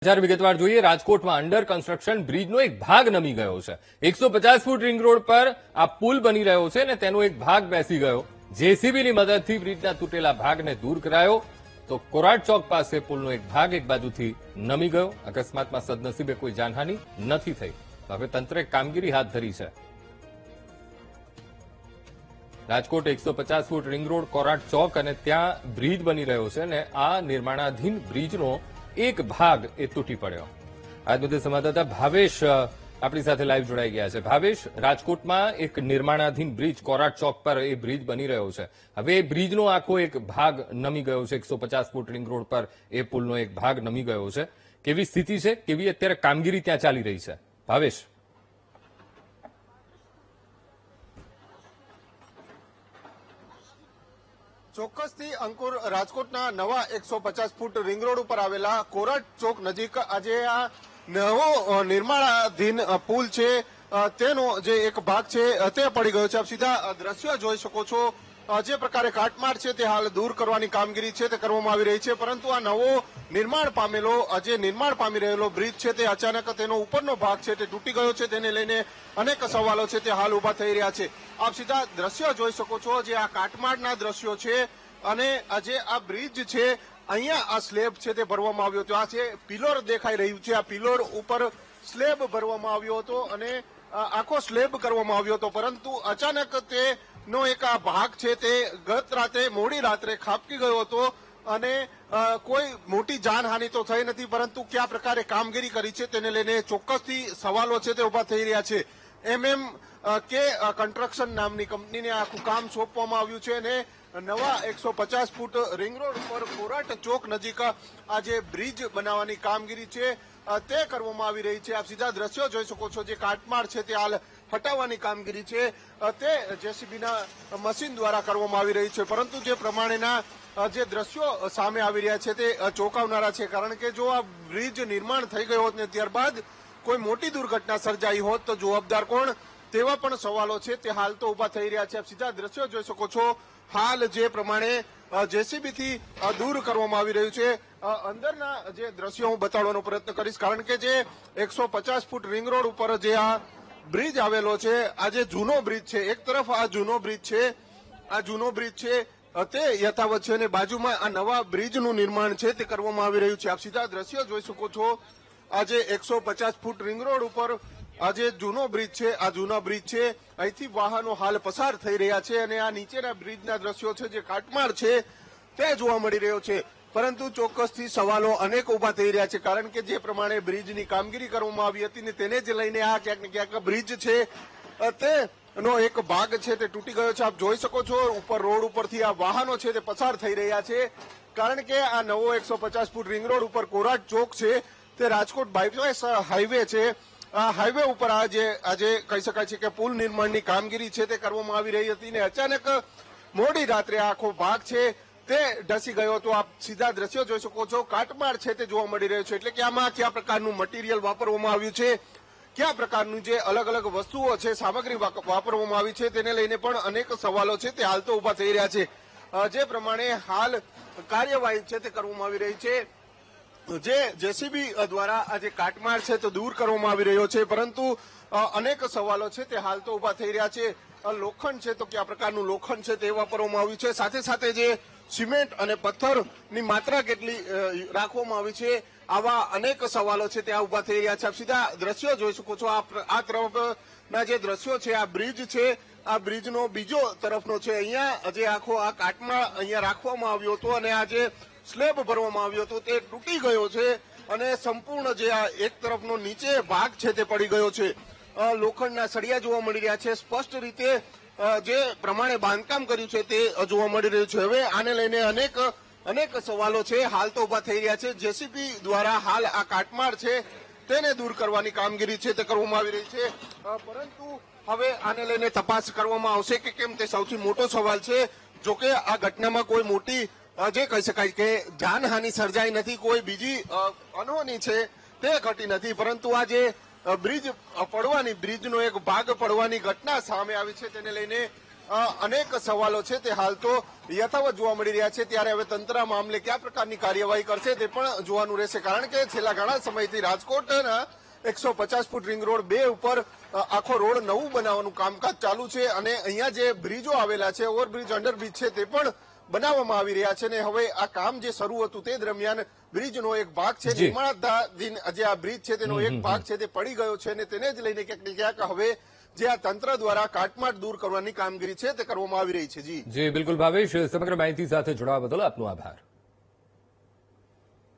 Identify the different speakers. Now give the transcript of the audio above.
Speaker 1: વિગતવાર જોઈએ રાજકોટમાં અંડર કન્સ્ટ્રક્શન બ્રિજનો એક ભાગ નમી ગયો છે 150 ફૂટ રિંગ રોડ પર આ પુલ બની રહ્યો છે ને તેનો એક ભાગ બેસી ગયો જેસીબીની મદદથી બ્રિજના તૂટેલા ભાગને દૂર કરાયો તો કોરાટ ચોક પાસે પુલનો એક ભાગ એક બાજુથી નમી ગયો અકસ્માતમાં સદનસીબે કોઈ જાનહાનિ નથી થઈ તો હવે તંત્રે કામગીરી હાથ ધરી છે Rajkot 150 foot ring road Korat ચોક અને ત્યાં બ્રિજ બની રહ્યો છે અને આ નિર્માણાધીન બ્રિજનો એક ભાગ એ તૂટી પડ્યો આજ મુદ્દે સંવાદદાતા ભાવેશ આપણી સાથે લાઈવ જોડાઈ ગયા છે ભાવેશ રાજકોટમાં એક નિર્માણાધીન બ્રિજ કોરાટ ચોક પર એ બ્રિજ બની રહ્યો છે હવે એ બ્રિજનો આખો એક ભાગ નમી ગયો છે 150 ફૂટ રિંગ રોડ પર એ પુલનો એક ભાગ નમી ગયો છે કેવી સ્થિતિ છે કેવી અત્યારે કામગીરી ત્યાં ચાલી રહી છે ભાવેશ
Speaker 2: ચોક્કસથી અંકુર રાજકોટના નવા 150 ફૂટ રિંગ રોડ ઉપર આવેલા કોરાટ ચોક નજીક આજે આ નવો નિર્માણાધીન પુલ છે તેનો જે એક ભાગ છે તે પડી ગયો છે આપ સીધા દ્રશ્યો જોઈ શકો છો જે પ્રકારે કાટમાળ છે તે હાલ દૂર કરવાની કામગીરી છે તે કરવામાં આવી રહી છે પરંતુ આ નવો નિર્માણ પામી રહેલો બ્રિજ છે તે અચાનક તેનો ઉપરનો ભાગ છે તે તૂટી ગયો છે તેને લઈને અનેક સવાલો છે તે હાલ ઉભા થઈ રહ્યા છે આપ સીધા દ્રશ્યો જોઈ શકો છો જે આ કાટમાળના દ્રશ્યો છે અને આજે આ બ્રિજ છે અહીંયા આ સ્લેબ છે તે ભરવામાં આવ્યો હતો આ છે પિલર દેખાઈ રહ્યું છે આ પિલર ઉપર સ્લેબ ભરવામાં આવ્યો હતો અને આખો સ્લેબ કરવામાં આવ્યો હતો પરંતુ અચાનક તેનો એક આ ભાગ છે તે ગત રાતે મોડી રાત્રે ખાબકી ગયો હતો અને કોઈ મોટી જાનહાનિ તો થઈ નથી પરંતુ કયા પ્રકારે કામગીરી કરી છે તેને લઈને ચોક્કસથી સવાલો છે તે ઉભા થઈ રહ્યા છે કે કન્સ્ટ્રક્શન નામની કંપનીને આખું કામ સોંપવામાં આવ્યું છે અને નવા 150 ફૂટ રિંગ રોડ પર કોરાટ ચોક નજીક આ જે બ્રિજ બનાવવાની કામગીરી છે તે કરવામાં આવી રહી છે આપ સીધા દ્રશ્યો જોઈ શકો છો જે કાટમાળ છે તે હાલ હટાવવાની કામગીરી છે તે જેસીબીના મશીન દ્વારા કરવામાં આવી રહી છે પરંતુ જે પ્રમાણેના જે દ્રશ્યો સામે આવી રહ્યા છે તે ચોંકાવનારા છે કારણ કે જો આ બ્રિજ નિર્માણ થઈ ગયો હોત ને ત્યારબાદ કોઈ મોટી દુર્ઘટના સર્જાઈ હોત તો જવાબદાર કોણ તેવા પણ સવાલો છે તે હાલ તો ઉભા થઈ રહ્યા છે આપ સીધા દ્રશ્યો જોઈ શકો છો હાલ જે પ્રમાણે જેસીબીથી દૂર કરવામાં આવી રહ્યું છે અંદરના જે દ્રશ્યો હું બતાડવાનો પ્રયત્ન કરીશ કારણ કે જે 150 ફૂટ રિંગ રોડ ઉપર જે આ બ્રિજ આવેલો છે આ જે જૂનો બ્રિજ છે એક તરફ આ જૂનો બ્રિજ છે તે યથાવત છે અને બાજુમાં આ નવા બ્રિજનું નિર્માણ છે તે કરવામાં આવી રહ્યું છે આપ સીધા દ્રશ્યો જોઈ શકો છો આજે 150 ફૂટ રિંગ રોડ ઉપર આ જે જૂનો બ્રિજ છે આ જૂના બ્રિજ છે અહીંથી વાહનો હાલ પસાર થઈ રહ્યા છે અને આ નીચેના બ્રિજના દ્રશ્યો છે જે કાટમાળ છે તે જોવા મળી રહ્યો છે પરંતુ ચોક્કસથી સવાલો અનેક ઉભા થઈ રહ્યા છે કારણ કે જે પ્રમાણે બ્રિજની કામગીરી કરવામાં આવી હતી ને તેને જ લઈને આ ક્યાંક ને ક્યાંક બ્રિજ છે તેનો એક ભાગ છે તે તૂટી ગયો છે આપ જોઈ શકો છો ઉપર રોડ ઉપરથી આ વાહનો છે તે પસાર થઈ રહ્યા છે કારણ કે આ નવો 150 ફૂટ રિંગ રોડ ઉપર કોરાટ ચોક છે તે રાજકોટ બાયપાસ હાઈવે છે આ હાઈવે ઉપર આજે કહી શકાય છે કે પુલ નિર્માણની કામગીરી છે તે કરવામાં આવી રહી હતી ને અચાનક મોડી રાત્રે આખો ભાગ છે તે ધસી ગયો તો આપ સીધા દ્રશ્યો જોઈ શકો છો કાટમાળ છે તે જોવા મળી રહ્યો છે એટલે કે આમાં કયા પ્રકારનું મટીરિયલ વાપરવામાં આવ્યું છે કયા પ્રકારનું જે અલગ અલગ વસ્તુઓ છે સામગ્રી વાપરવામાં આવી છે તેને લઈને પણ અનેક સવાલો છે તે હાલ તો ઉભા થઈ રહ્યા છે જે પ્રમાણે હાલ કાર્યવાહી છે તે કરવામાં આવી રહી છે જે જેસીબી દ્વારા આ જે કાટમાળ છે તે દૂર કરવામાં આવી રહ્યો છે પરંતુ અનેક સવાલો છે તે હાલ તો ઉભા થઈ રહ્યા છે લોખંડ છે તો કયા પ્રકારનું લોખંડ છે તે વાપરવામાં આવ્યું છે સાથે સાથે જે સિમેન્ટ અને પથ્થરની માત્રા કેટલી રાખવામાં આવી છે આવા અનેક સવાલો છે ત્યાં ઉભા થઈ રહ્યા છે આપ સીધા દ્રશ્યો જોઈ શકો છો આ તરફના જે દ્રશ્યો છે આ બ્રિજ છે આ બ્રિજનો બીજો તરફનો છે અહીંયા જે આખો આ કાટમાળ અહીંયા રાખવામાં આવ્યો હતો અને આ જે સ્લેબ ભરવામાં આવ્યો હતો તે તૂટી ગયો છે અને સંપૂર્ણ જે આ એક તરફનો નીચે ભાગ છે તે પડી ગયો છે લોખંડના સળિયા જોવા મળી રહ્યા છે સ્પષ્ટ રીતે જે પ્રમાણે બાંધકામ કર્યું છે તે જોવા મળી રહ્યું છે હવે આને લઈને અનેક સવાલો છે હાલ તો ઉભા થઈ રહ્યા છે જેસીબી દ્વારા હાલ આ કાટમાળ છે તેને દૂર કરવાની કામગીરી છે તે કરવામાં આવી રહી છે પરંતુ હવે આને લઈને તપાસ કરવામાં આવશે કે કેમ તે સૌથી મોટો સવાલ છે જોકે આ ઘટનામાં કોઈ મોટી જે કહી શકાય કે જાનહાનિ સર્જાઈ નથી કોઈ બીજી અનહોની છે તે ઘટી નથી પરંતુ આ જે બ્રિજનો એક ભાગ પડવાની ઘટના સામે આવી છે તેને લઈને અનેક સવાલો છે તે હાલ તો યથાવત જોવા મળી રહ્યા છે. ત્યારે હવે તંત્ર આ મામલે કયા પ્રકારની કાર્યવાહી કરશે તે પણ જોવાનું રહેશે. કારણ કે છેલ્લા ઘણા સમયથી રાજકોટના 150 ફૂટ રિંગ રોડ 2 ઉપર આખો રોડ નવું બનાવવાનું કામકાજ ચાલુ છે અને અહીંયા જે બ્રિજો આવેલા છે, ઓવરબ્રિજ, અંડરબ્રિજ છે તે પણ બનાવવામાં આવી રહ્યા છે. ને હવે આ કામ જે શરૂ હતું તે દરમિયાન બ્રિજનો એક ભાગ છે,
Speaker 1: જી.
Speaker 2: નિર્માણાધીન જે આ બ્રિજ છે તેનો એક ભાગ છે તે પડી ગયો છે અને તેને જ લઈને ક્યાંક ને ક્યાંક હવે જે આ તંત્ર દ્વારા કાટમાટ દૂર કરવાની કામગીરી છે તે કરવામાં આવી રહી છે. જી
Speaker 1: બિલકુલ ભાવેશ, સમગ્ર માહિતી સાથે જોડાવા બદલ આપનો આભાર.